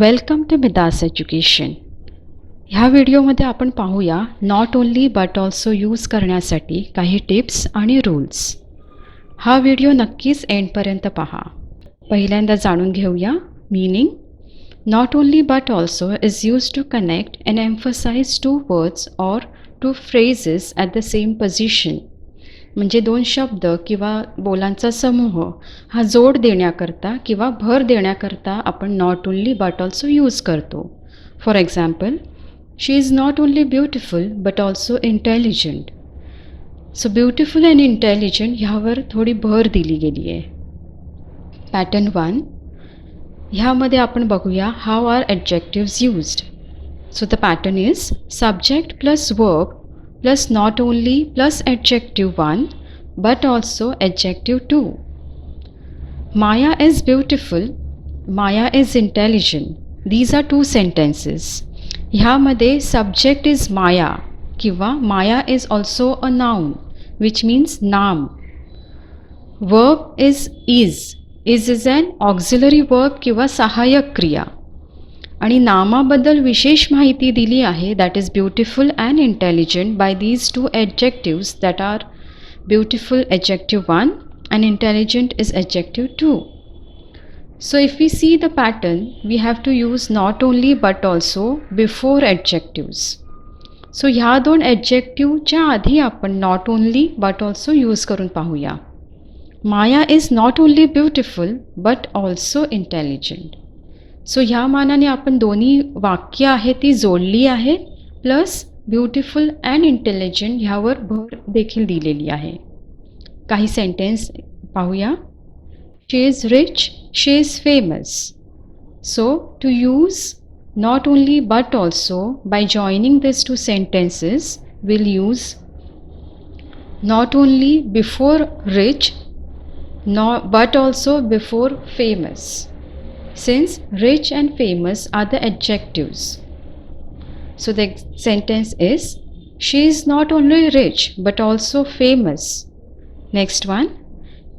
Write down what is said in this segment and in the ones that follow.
Welcome to Midas education. ह्या व्हिडिओमध्ये आपण पाहूया not only but also use करण्यासाठी काही टिप्स आणि रूल्स. हा व्हिडिओ नक्कीच एंडपर्यंत पहा. पहिल्यांदा जाणून घेऊया meaning. Not only but also is use to connect and emphasise two words or two phrases at the same position. म्हणजे दोन शब्द किंवा बोलांचा समूह हा जोड देण्याकरता किंवा भर देण्याकरता आपण not only but also use करतो. For example, she is not only beautiful but also intelligent. So beautiful and intelligent ह्यावर थोडी भर दिली गेली आहे. पॅटर्न 1 ह्यामध्ये आपण बघूया how are adjectives used. So the pattern is subject plus verb plus not only plus adjective 1 but also adjective 2. Maya is beautiful, Maya is intelligent. These are two sentences. ह्यामध्ये subject is Maya किंवा Maya is also a noun which means नाम. Verb is. Is an auxiliary verb किंवा सहाय्यक क्रिया. आणि नामाबद्दल विशेष माहिती दिली आहे that is beautiful and intelligent by these two adjectives that are beautiful adjective 1 and intelligent is adjective 2. So if we see the pattern we have to use not only but also before adjectives. So ह्या दोन ॲडजेक्टिव्हच्या आधी आपण not only but also use करून पाहूया. Maya is not only beautiful but also intelligent. So ह्या मानाने आपण दोन्ही वाक्य आहेत ती जोडली आहेत प्लस ब्युटिफुल अँड इंटेलिजंट ह्यावर भर देखील दिलेली आहे. काही सेंटेन्स पाहूया. She is rich, she is famous. So to use not only but also by joining this two sentences will use not only before rich but also before famous. Since rich and famous are the adjectives. So the sentence is, she is not only rich but also famous. Next one,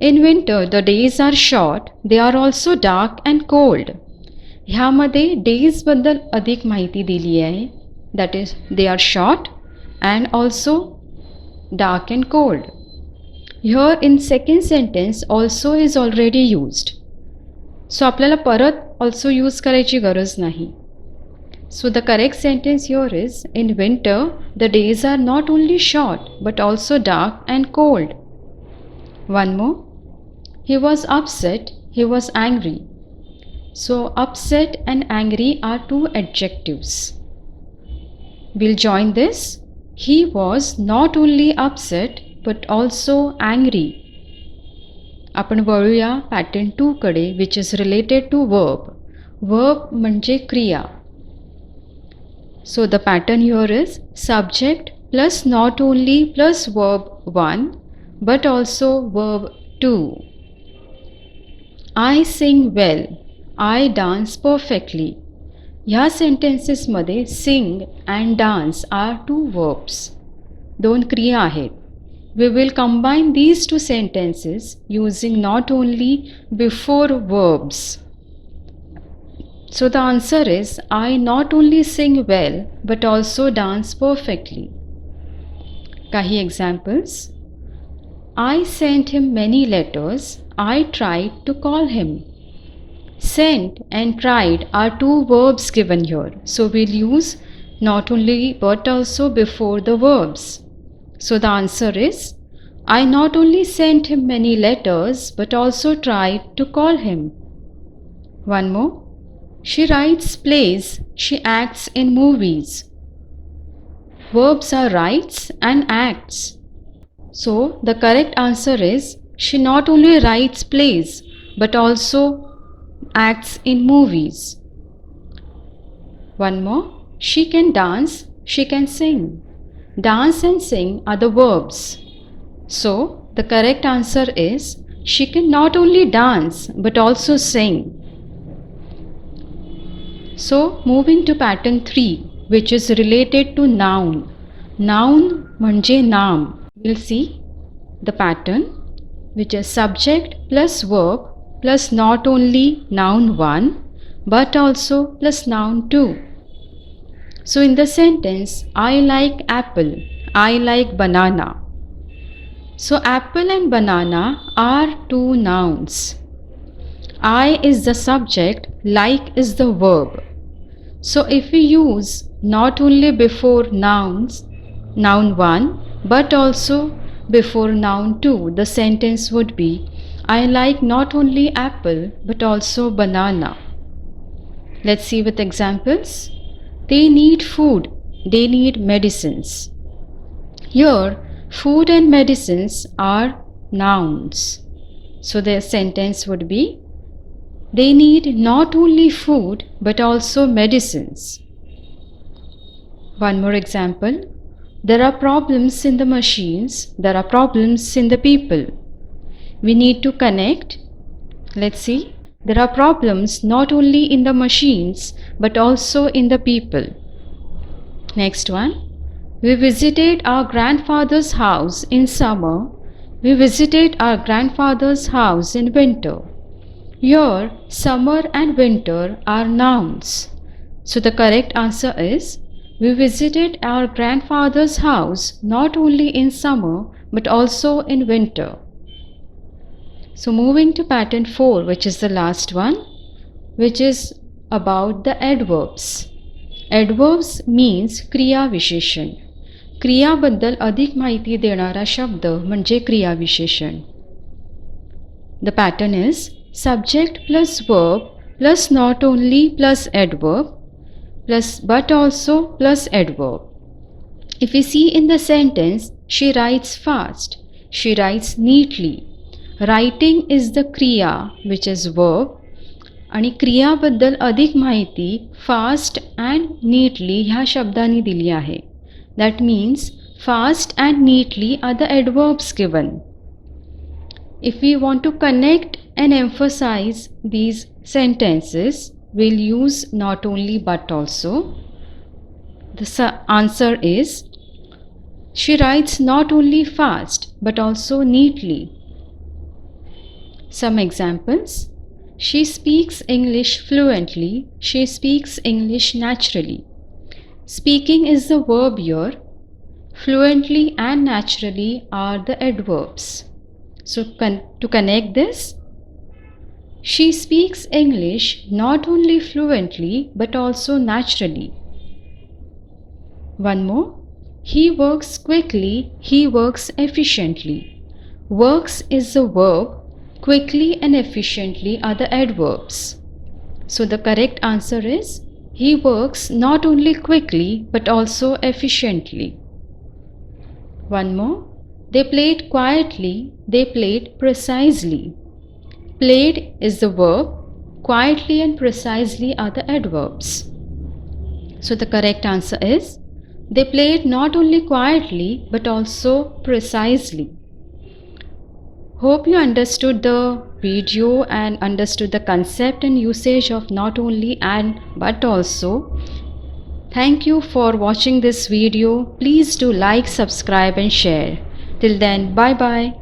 in winter the days are short, they are also dark and cold. ह्यामध्ये days बद्दल अधिक माहिती दिली आहे. That is, they are short and also dark and cold. Here in second sentence also is already used. सो आपल्याला परत also use करायची गरज नाही. So the correct sentence here is, in winter the days are not only short but also dark and cold. One more, he was upset, he was angry. So upset and angry are two adjectives. Will join this. He was not only upset but also angry. आपण वळूया pattern 2 कडे which is related to verb. Verb म्हणजे क्रिया. So the pattern here is subject plus not only plus verb 1 but also verb 2. I sing well, I dance perfectly. ह्या सेंटेन्सेसमध्ये sing and dance are two verbs. दोन क्रिया आहेत. We will combine these two sentences using not only before verbs. So the answer is, I not only sing well but also dance perfectly. Kahi examples. I sent him many letters. I tried to call him. Sent and tried are two verbs given here. So we'll use not only but also before the verbs. So the answer is, I not only sent him many letters but also tried to call him. One more. She writes plays, she acts in movies. Verbs are writes and acts. So the correct answer is, she not only writes plays but also acts in movies. One more. She can dance, she can sing. Dance and sing are the verbs. So the correct answer is, she can not only dance but also sing. So moving to pattern 3 which is related to noun. Noun म्हणजे नाम. We'll see the pattern which is subject plus verb plus not only noun 1 but also plus noun too. So in the sentence, I like apple, I like banana. So apple and banana are two nouns. I is the subject, like is the verb. So if we use not only before nouns, noun 1, but also before noun 2, the sentence would be I like not only apple but also banana. Let's see with examples. They need food, they need medicines. Here, food and medicines are nouns. So the sentence would be they need not only food but also medicines. One more example. There are problems in the machines, there are problems in the people. We need to connect. Let's see. There are problems not only in the machines but also in the people. Next one. We visited our grandfather's house in summer. We visited our grandfather's house in winter. Here, summer and winter are nouns. So the correct answer is we visited our grandfather's house not only in summer but also in winter. So moving to pattern 4, which is the last one, which is about the adverbs. Adverbs means क्रिया विशेषण. क्रियाबद्दल अधिक माहिती देणारा शब्द म्हणजे क्रिया विशेषण. The pattern is subject plus verb plus not only plus adverb plus but also plus adverb. If we see in the sentence, she writes fast, she writes neatly. Writing is the kriya which is verb आणि क्रियाबद्दल अधिक माहिती fast and neatly ह्या शब्दांनी दिली आहे. That means fast and neatly are the adverbs given. If we want to connect and emphasize these sentences, we'll use not only but also. The answer is she writes not only fast but also neatly. Some examples. She speaks English fluently. She speaks English naturally. Speaking is the verb here. Fluently and naturally are the adverbs. So to connect this, she speaks English not only fluently but also naturally. One more. He works quickly, he works efficiently. Works is the verb. Quickly and efficiently are the adverbs. So the correct answer is he works not only quickly but also efficiently. One more. They played quietly, they played precisely. Played is the verb. Quietly and precisely are the adverbs. So the correct answer is they played not only quietly but also precisely. Hope you understood the video and understood the concept and usage of not only and but also. Thank you for watching this video. Please do like, subscribe and share. Till then, bye bye.